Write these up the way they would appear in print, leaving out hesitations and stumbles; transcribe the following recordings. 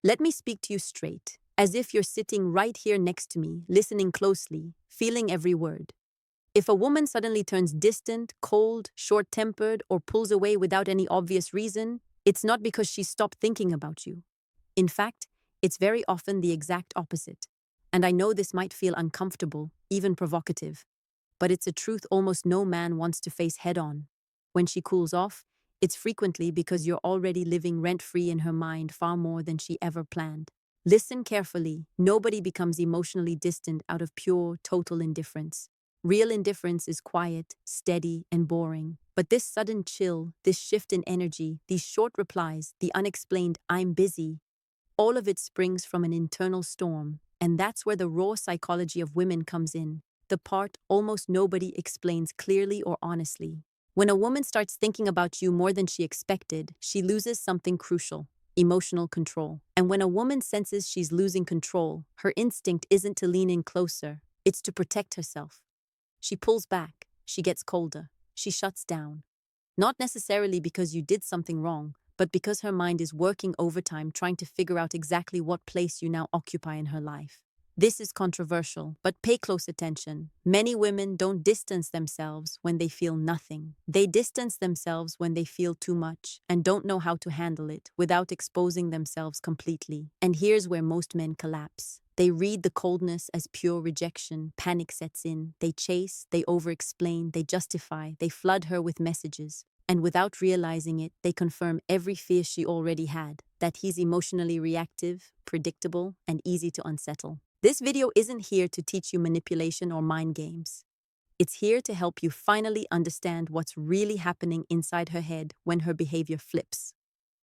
Let me speak to you straight, as if you're sitting right here next to me, listening closely, feeling every word. If a woman suddenly turns distant, cold, short-tempered, or pulls away without any obvious reason, it's not because she stopped thinking about you. In fact, it's very often the exact opposite. And I know this might feel uncomfortable, even provocative, but it's a truth almost no man wants to face head-on. When she cools off, it's frequently because you're already living rent-free in her mind far more than she ever planned. Listen carefully. Nobody becomes emotionally distant out of pure, total indifference. Real indifference is quiet, steady, and boring. But this sudden chill, this shift in energy, these short replies, the unexplained "I'm busy," all of it springs from an internal storm. And that's where the raw psychology of women comes in, the part almost nobody explains clearly or honestly. When a woman starts thinking about you more than she expected, she loses something crucial: emotional control. And when a woman senses she's losing control, her instinct isn't to lean in closer, it's to protect herself. She pulls back, she gets colder, she shuts down. Not necessarily because you did something wrong, but because her mind is working overtime trying to figure out exactly what place you now occupy in her life. This is controversial, but pay close attention. Many women don't distance themselves when they feel nothing. They distance themselves when they feel too much and don't know how to handle it without exposing themselves completely. And here's where most men collapse. They read the coldness as pure rejection, panic sets in, they chase, they over-explain, they justify, they flood her with messages. And without realizing it, they confirm every fear she already had, that he's emotionally reactive, predictable, and easy to unsettle. This video isn't here to teach you manipulation or mind games. It's here to help you finally understand what's really happening inside her head when her behavior flips.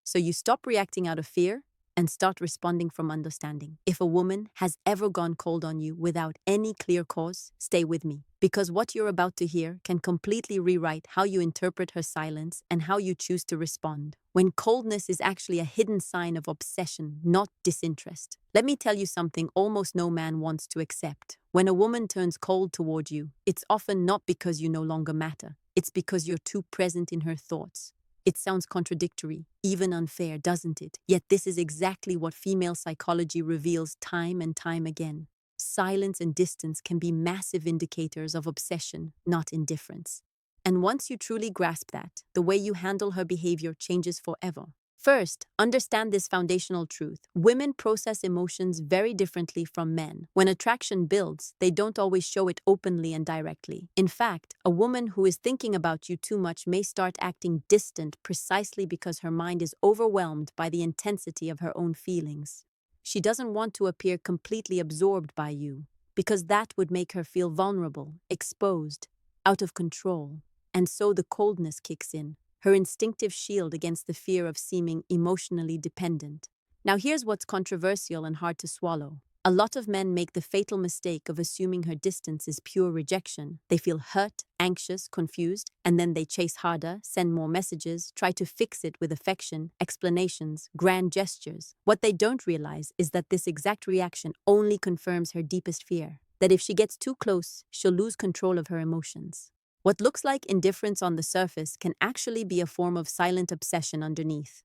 So you stop reacting out of fear and start responding from understanding. If a woman has ever gone cold on you without any clear cause, stay with me, because what you're about to hear can completely rewrite how you interpret her silence and how you choose to respond. When coldness is actually a hidden sign of obsession, not disinterest. Let me tell you something almost no man wants to accept. When a woman turns cold toward you, it's often not because you no longer matter. It's because you're too present in her thoughts. It sounds contradictory, even unfair, doesn't it? Yet this is exactly what female psychology reveals time and time again. Silence and distance can be massive indicators of obsession, not indifference. And once you truly grasp that, the way you handle her behavior changes forever. First, understand this foundational truth. Women process emotions very differently from men. When attraction builds, they don't always show it openly and directly. In fact, a woman who is thinking about you too much may start acting distant precisely because her mind is overwhelmed by the intensity of her own feelings. She doesn't want to appear completely absorbed by you, because that would make her feel vulnerable, exposed, out of control. And so the coldness kicks in, her instinctive shield against the fear of seeming emotionally dependent. Now here's what's controversial and hard to swallow. A lot of men make the fatal mistake of assuming her distance is pure rejection. They feel hurt, anxious, confused, and then they chase harder, send more messages, try to fix it with affection, explanations, grand gestures. What they don't realize is that this exact reaction only confirms her deepest fear, that if she gets too close, she'll lose control of her emotions. What looks like indifference on the surface can actually be a form of silent obsession underneath.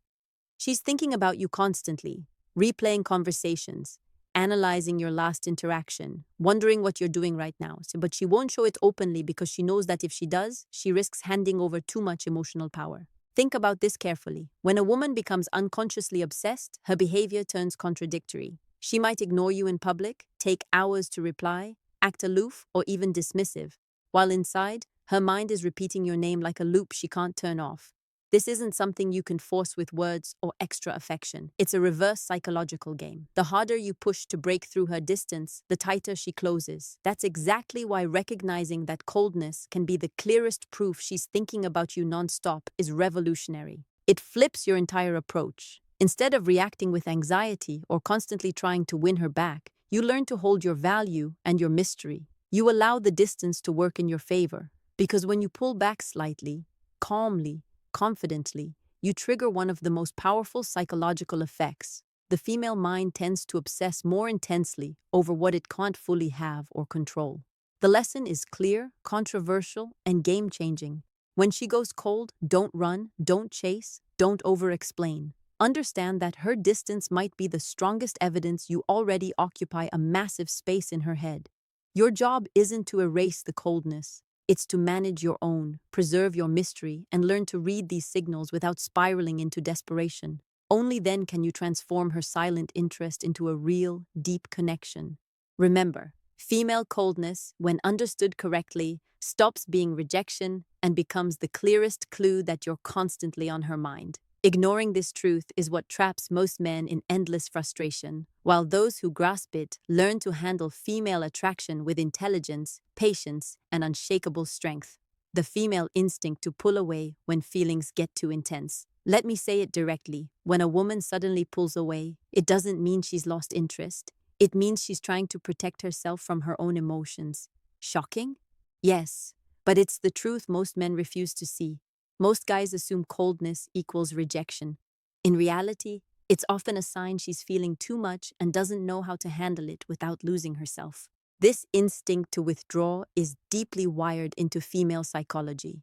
She's thinking about you constantly, replaying conversations, analyzing your last interaction, wondering what you're doing right now. But she won't show it openly because she knows that if she does, she risks handing over too much emotional power. Think about this carefully. When a woman becomes unconsciously obsessed, her behavior turns contradictory. She might ignore you in public, take hours to reply, act aloof, or even dismissive, while inside, her mind is repeating your name like a loop she can't turn off. This isn't something you can force with words or extra affection. It's a reverse psychological game. The harder you push to break through her distance, the tighter she closes. That's exactly why recognizing that coldness can be the clearest proof she's thinking about you nonstop is revolutionary. It flips your entire approach. Instead of reacting with anxiety or constantly trying to win her back, you learn to hold your value and your mystery. You allow the distance to work in your favor. Because when you pull back slightly, calmly, confidently, you trigger one of the most powerful psychological effects. The female mind tends to obsess more intensely over what it can't fully have or control. The lesson is clear, controversial, and game-changing. When she goes cold, don't run, don't chase, don't over-explain. understand that her distance might be the strongest evidence you already occupy a massive space in her head. Your job isn't to erase the coldness. It's to manage your own, preserve your mystery, and learn to read these signals without spiraling into desperation. Only then can you transform her silent interest into a real, deep connection. Remember, female coldness, when understood correctly, stops being rejection and becomes the clearest clue that you're constantly on her mind. Ignoring this truth is what traps most men in endless frustration, while those who grasp it learn to handle female attraction with intelligence, patience, and unshakable strength. The female instinct to pull away when feelings get too intense. Let me say it directly. When a woman suddenly pulls away, it doesn't mean she's lost interest. It means she's trying to protect herself from her own emotions. Shocking? Yes, but it's the truth most men refuse to see. Most guys assume coldness equals rejection. In reality, it's often a sign she's feeling too much and doesn't know how to handle it without losing herself. This instinct to withdraw is deeply wired into female psychology.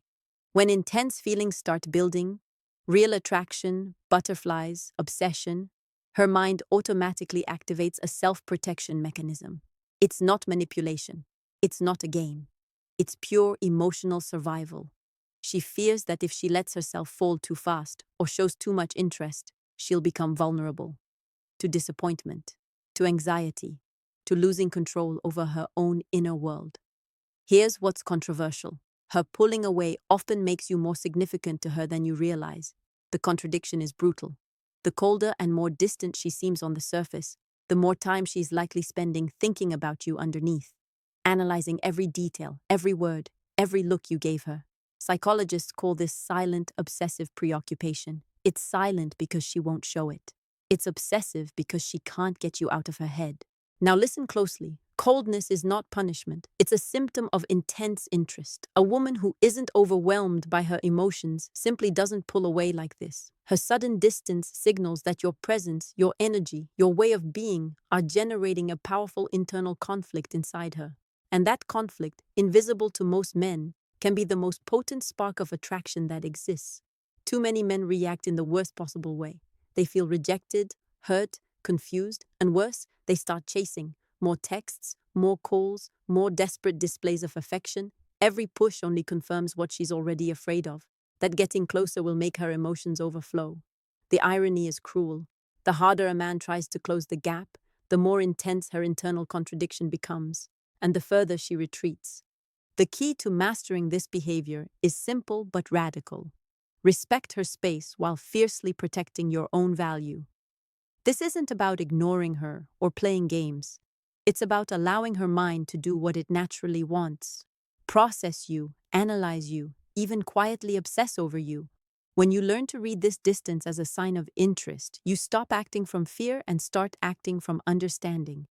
When intense feelings start building, real attraction, butterflies, obsession, her mind automatically activates a self-protection mechanism. It's not manipulation. It's not a game. It's pure emotional survival. She fears that if she lets herself fall too fast or shows too much interest, she'll become vulnerable to disappointment, to anxiety, to losing control over her own inner world. Here's what's controversial. Her pulling away often makes you more significant to her than you realize. The contradiction is brutal. The colder and more distant she seems on the surface, the more time she's likely spending thinking about you underneath, analyzing every detail, every word, every look you gave her. Psychologists call this silent, obsessive preoccupation. It's silent because she won't show it. It's obsessive because she can't get you out of her head. Now listen closely. Coldness is not punishment. It's a symptom of intense interest. A woman who isn't overwhelmed by her emotions simply doesn't pull away like this. Her sudden distance signals that your presence, your energy, your way of being are generating a powerful internal conflict inside her. And that conflict, invisible to most men, can be the most potent spark of attraction that exists. Too many men react in the worst possible way. They feel rejected, hurt, confused, and worse, they start chasing. More texts, more calls, more desperate displays of affection. Every push only confirms what she's already afraid of, that getting closer will make her emotions overflow. The irony is cruel. The harder a man tries to close the gap, the more intense her internal contradiction becomes, and the further she retreats. The key to mastering this behavior is simple but radical. Respect her space while fiercely protecting your own value. This isn't about ignoring her or playing games. It's about allowing her mind to do what it naturally wants. Process you, analyze you, even quietly obsess over you. When you learn to read this distance as a sign of interest, you stop acting from fear and start acting from understanding.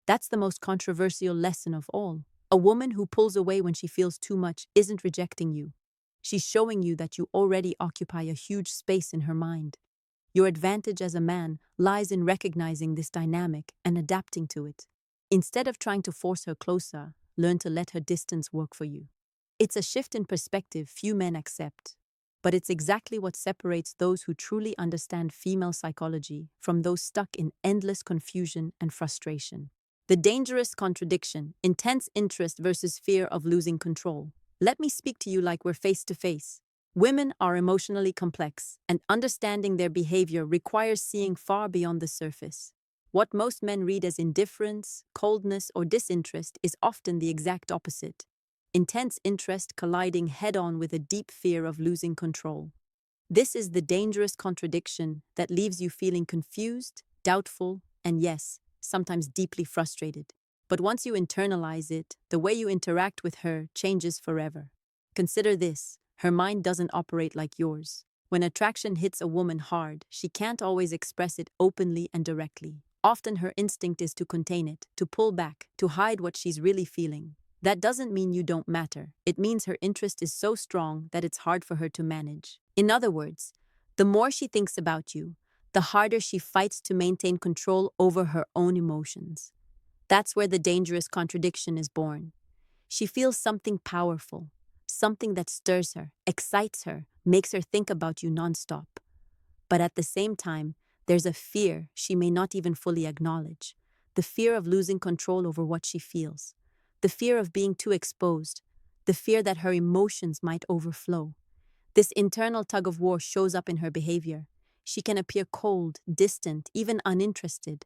That's the most controversial lesson of all. A woman who pulls away when she feels too much isn't rejecting you. She's showing you that you already occupy a huge space in her mind. Your advantage as a man lies in recognizing this dynamic and adapting to it. Instead of trying to force her closer, learn to let her distance work for you. It's a shift in perspective few men accept, but it's exactly what separates those who truly understand female psychology from those stuck in endless confusion and frustration. The dangerous contradiction, intense interest versus fear of losing control. Let me speak to you like we're face to face. Women are emotionally complex, and understanding their behavior requires seeing far beyond the surface. What most men read as indifference, coldness, or disinterest is often the exact opposite. Intense interest colliding head-on with a deep fear of losing control. This is the dangerous contradiction that leaves you feeling confused, doubtful, and yes, sometimes deeply frustrated. But once you internalize it, the way you interact with her changes forever. Consider this. Her mind doesn't operate like yours. When attraction hits a woman hard, she can't always express it openly and directly. Often her instinct is to contain it, to pull back, to hide what she's really feeling. That doesn't mean you don't matter. It means her interest is so strong that it's hard for her to manage. In other words, the more she thinks about you, the harder she fights to maintain control over her own emotions. That's where the dangerous contradiction is born. She feels something powerful, something that stirs her, excites her, makes her think about you nonstop. But at the same time, there's a fear she may not even fully acknowledge. The fear of losing control over what she feels. The fear of being too exposed. The fear that her emotions might overflow. This internal tug-of-war shows up in her behavior. She can appear cold, distant, even uninterested,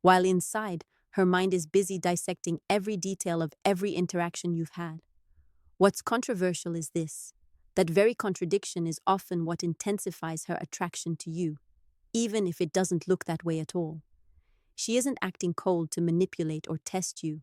while inside, her mind is busy dissecting every detail of every interaction you've had. What's controversial is this: that very contradiction is often what intensifies her attraction to you, even if it doesn't look that way at all. She isn't acting cold to manipulate or test you.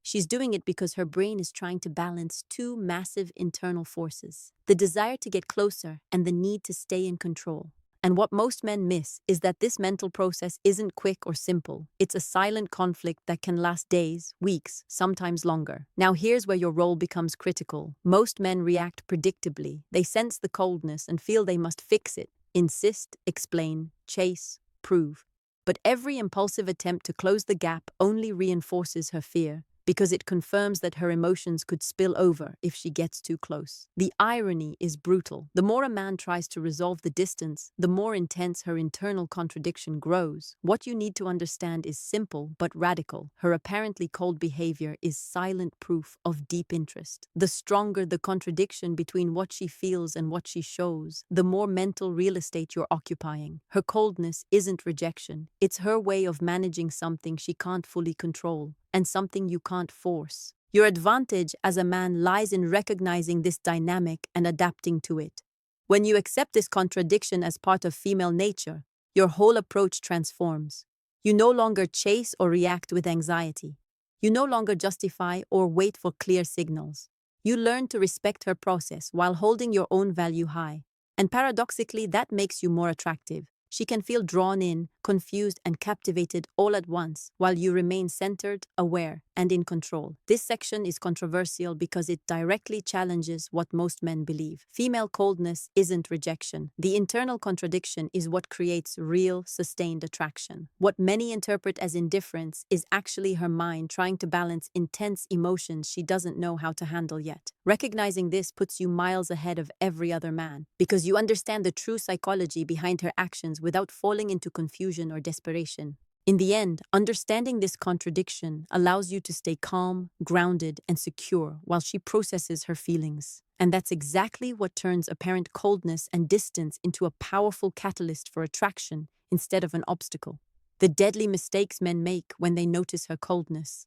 She's doing it because her brain is trying to balance two massive internal forces: the desire to get closer and the need to stay in control. And what most men miss is that this mental process isn't quick or simple. It's a silent conflict that can last days, weeks, sometimes longer. Now here's where your role becomes critical. Most men react predictably. They sense the coldness and feel they must fix it, insist, explain, chase, prove. But every impulsive attempt to close the gap only reinforces her fear, because it confirms that her emotions could spill over if she gets too close. The irony is brutal. The more a man tries to resolve the distance, the more intense her internal contradiction grows. What you need to understand is simple but radical. Her apparently cold behavior is silent proof of deep interest. The stronger the contradiction between what she feels and what she shows, the more mental real estate you're occupying. Her coldness isn't rejection. It's her way of managing something she can't fully control, and something you can't force. Your advantage as a man lies in recognizing this dynamic and adapting to it. When you accept this contradiction as part of female nature, your whole approach transforms. You no longer chase or react with anxiety. You no longer justify or wait for clear signals. You learn to respect her process while holding your own value high. And paradoxically, that makes you more attractive. She can feel drawn in, confused, and captivated all at once, while you remain centered, aware, and in control. This section is controversial because it directly challenges what most men believe. Female coldness isn't rejection. The internal contradiction is what creates real, sustained attraction. What many interpret as indifference is actually her mind trying to balance intense emotions she doesn't know how to handle yet. Recognizing this puts you miles ahead of every other man, because you understand the true psychology behind her actions without falling into confusion or desperation. In the end, understanding this contradiction allows you to stay calm, grounded, and secure while she processes her feelings. And that's exactly what turns apparent coldness and distance into a powerful catalyst for attraction instead of an obstacle. The deadly mistakes men make when they notice her coldness.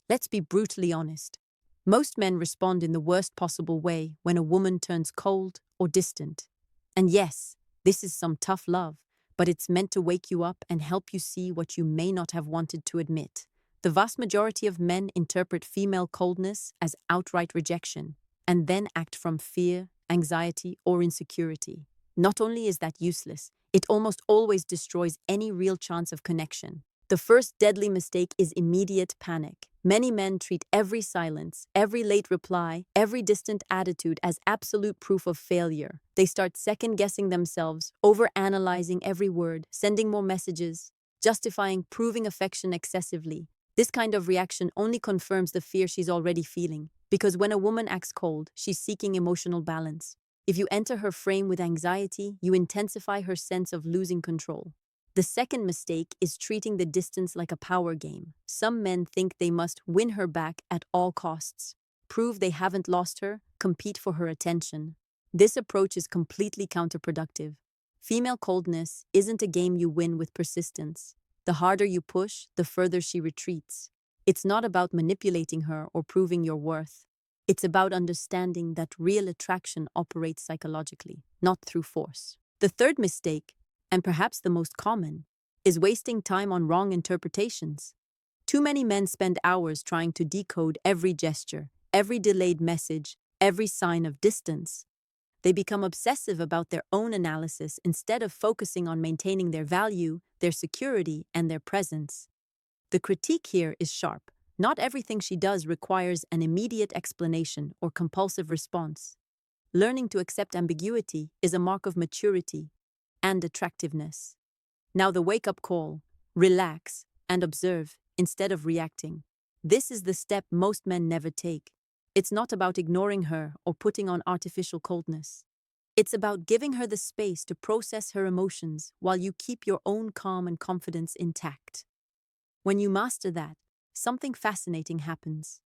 Let's be brutally honest. Most men respond in the worst possible way when a woman turns cold or distant. And yes, this is some tough love, but it's meant to wake you up and help you see what you may not have wanted to admit. The vast majority of men interpret female coldness as outright rejection, and then act from fear, anxiety, or insecurity. Not only is that useless, it almost always destroys any real chance of connection. The first deadly mistake is immediate panic. Many men treat every silence, every late reply, every distant attitude as absolute proof of failure. They start second-guessing themselves, overanalyzing every word, sending more messages, justifying, proving affection excessively. This kind of reaction only confirms the fear she's already feeling, because when a woman acts cold, she's seeking emotional balance. If you enter her frame with anxiety, you intensify her sense of losing control. The second mistake is treating the distance like a power game. Some men think they must win her back at all costs, prove they haven't lost her, compete for her attention. This approach is completely counterproductive. Female coldness isn't a game you win with persistence. The harder you push, the further she retreats. It's not about manipulating her or proving your worth. It's about understanding that real attraction operates psychologically, not through force. The third mistake, and perhaps the most common, is wasting time on wrong interpretations. Too many men spend hours trying to decode every gesture, every delayed message, every sign of distance. They become obsessive about their own analysis instead of focusing on maintaining their value, their security, and their presence. The critique here is sharp. Not everything she does requires an immediate explanation or compulsive response. Learning to accept ambiguity is a mark of maturity and attractiveness. Now the wake-up call: relax and observe instead of reacting. This is the step most men never take. It's not about ignoring her or putting on artificial coldness. It's about giving her the space to process her emotions while you keep your own calm and confidence intact. When you master that, something fascinating happens.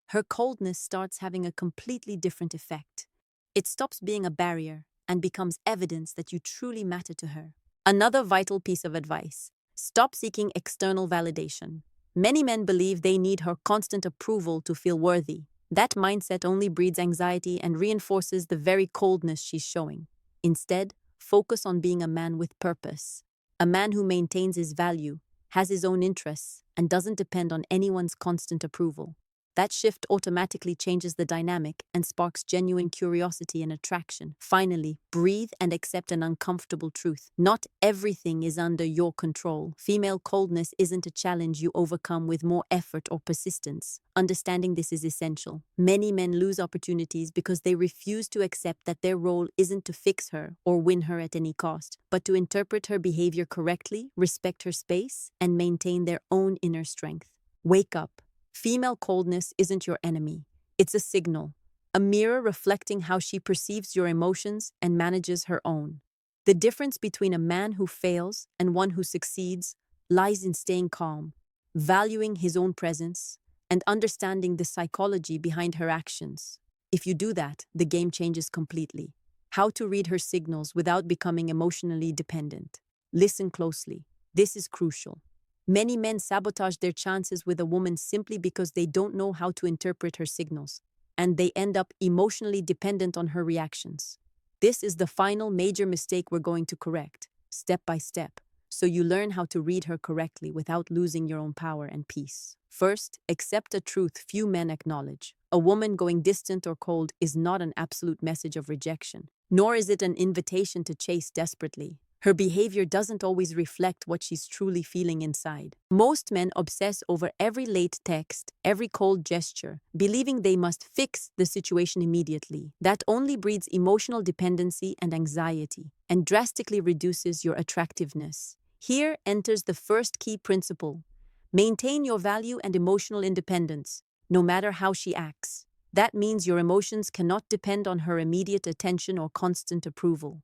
Her coldness starts having a completely different effect. It stops being a barrier and becomes evidence that you truly matter to her. Another vital piece of advice: stop seeking external validation. Many men believe they need her constant approval to feel worthy. That mindset only breeds anxiety and reinforces the very coldness she's showing. Instead, focus on being a man with purpose. A man who maintains his value, has his own interests, and doesn't depend on anyone's constant approval. That shift automatically changes the dynamic and sparks genuine curiosity and attraction. Finally, breathe and accept an uncomfortable truth. Not everything is under your control. Female coldness isn't a challenge you overcome with more effort or persistence. Understanding this is essential. Many men lose opportunities because they refuse to accept that their role isn't to fix her or win her at any cost, but to interpret her behavior correctly, respect her space, and maintain their own inner strength. Wake up. Female coldness isn't your enemy. It's a signal, a mirror reflecting how she perceives your emotions and manages her own. The difference between a man who fails and one who succeeds lies in staying calm, valuing his own presence, and understanding the psychology behind her actions. If you do that, the game changes completely. How to read her signals without becoming emotionally dependent. Listen closely. This is crucial. Many men sabotage their chances with a woman simply because they don't know how to interpret her signals, and they end up emotionally dependent on her reactions. This is the final major mistake we're going to correct, step by step, so you learn how to read her correctly without losing your own power and peace. First, accept a truth few men acknowledge. A woman going distant or cold is not an absolute message of rejection, nor is it an invitation to chase desperately. Her behavior doesn't always reflect what she's truly feeling inside. Most men obsess over every late text, every cold gesture, believing they must fix the situation immediately. That only breeds emotional dependency and anxiety, and drastically reduces your attractiveness. Here enters the first key principle. Maintain your value and emotional independence, no matter how she acts. That means your emotions cannot depend on her immediate attention or constant approval.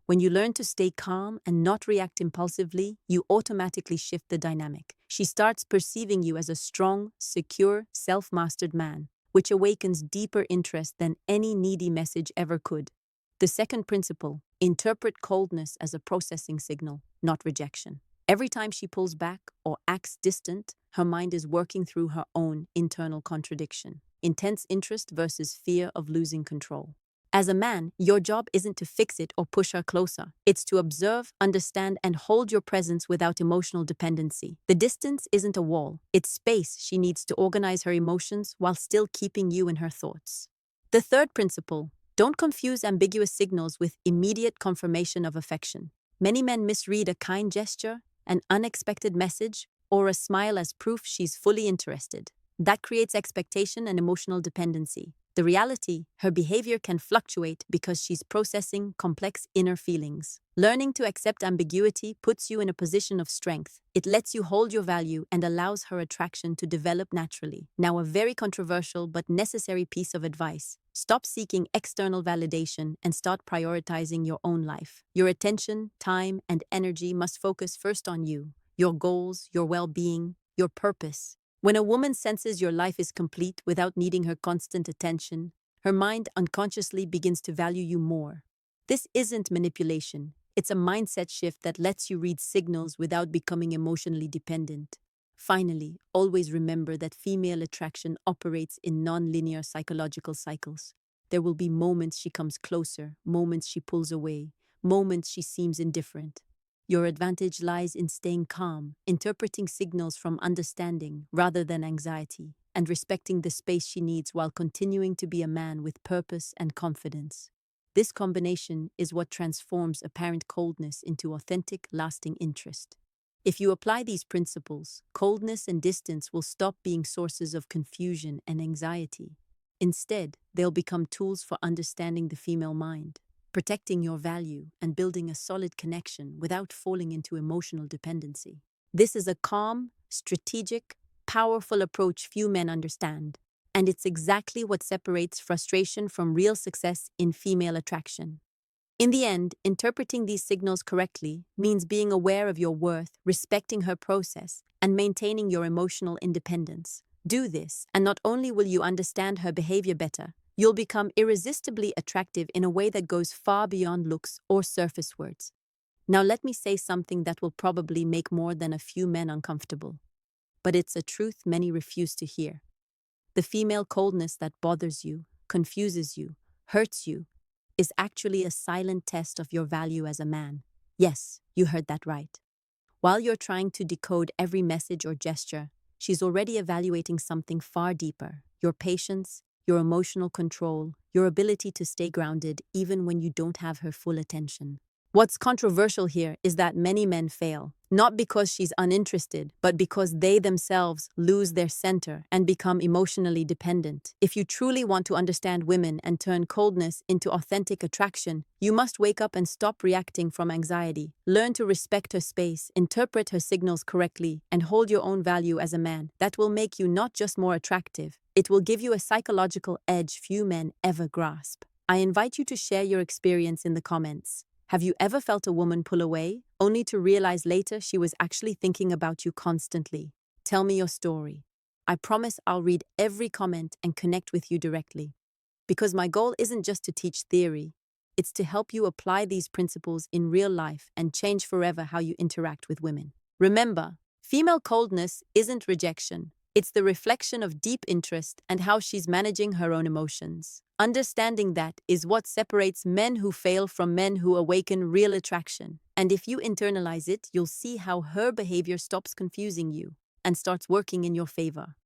When you learn to stay calm and not react impulsively, you automatically shift the dynamic. She starts perceiving you as a strong, secure, self-mastered man, which awakens deeper interest than any needy message ever could. The second principle: interpret coldness as a processing signal, not rejection. Every time she pulls back or acts distant, her mind is working through her own internal contradiction. Intense interest versus fear of losing control. As a man, your job isn't to fix it or push her closer. It's to observe, understand, and hold your presence without emotional dependency. The distance isn't a wall. It's space she needs to organize her emotions while still keeping you in her thoughts. The third principle: don't confuse ambiguous signals with immediate confirmation of affection. Many men misread a kind gesture, an unexpected message, or a smile as proof she's fully interested. That creates expectation and emotional dependency. The reality: her behavior can fluctuate because she's processing complex inner feelings. Learning to accept ambiguity puts you in a position of strength. It lets you hold your value and allows her attraction to develop naturally. Now, a very controversial but necessary piece of advice: stop seeking external validation and start prioritizing your own life. Your attention, time, and energy must focus first on you, your goals, your well-being, your purpose. When a woman senses your life is complete without needing her constant attention, her mind unconsciously begins to value you more. This isn't manipulation. It's a mindset shift that lets you read signals without becoming emotionally dependent. Finally, always remember that female attraction operates in non-linear psychological cycles. There will be moments she comes closer, moments she pulls away, moments she seems indifferent. Your advantage lies in staying calm, interpreting signals from understanding rather than anxiety, and respecting the space she needs while continuing to be a man with purpose and confidence. This combination is what transforms apparent coldness into authentic, lasting interest. If you apply these principles, coldness and distance will stop being sources of confusion and anxiety. Instead, they'll become tools for understanding the female mind, protecting your value, and building a solid connection without falling into emotional dependency. This is a calm, strategic, powerful approach few men understand, and it's exactly what separates frustration from real success in female attraction. In the end, interpreting these signals correctly means being aware of your worth, respecting her process, and maintaining your emotional independence. Do this, and not only will you understand her behavior better, you'll become irresistibly attractive in a way that goes far beyond looks or surface words. Now let me say something that will probably make more than a few men uncomfortable. But it's a truth many refuse to hear. The female coldness that bothers you, confuses you, hurts you, is actually a silent test of your value as a man. Yes, you heard that right. While you're trying to decode every message or gesture, she's already evaluating something far deeper: your patience, your emotional control, your ability to stay grounded even when you don't have her full attention. What's controversial here is that many men fail, not because she's uninterested, but because they themselves lose their center and become emotionally dependent. If you truly want to understand women and turn coldness into authentic attraction, you must wake up and stop reacting from anxiety. Learn to respect her space, interpret her signals correctly, and hold your own value as a man. That will make you not just more attractive, it will give you a psychological edge few men ever grasp. I invite you to share your experience in the comments. Have you ever felt a woman pull away, only to realize later she was actually thinking about you constantly? Tell me your story. I promise I'll read every comment and connect with you directly. Because my goal isn't just to teach theory, it's to help you apply these principles in real life and change forever how you interact with women. Remember, female coldness isn't rejection. It's the reflection of deep interest and how she's managing her own emotions. Understanding that is what separates men who fail from men who awaken real attraction. And if you internalize it, you'll see how her behavior stops confusing you and starts working in your favor.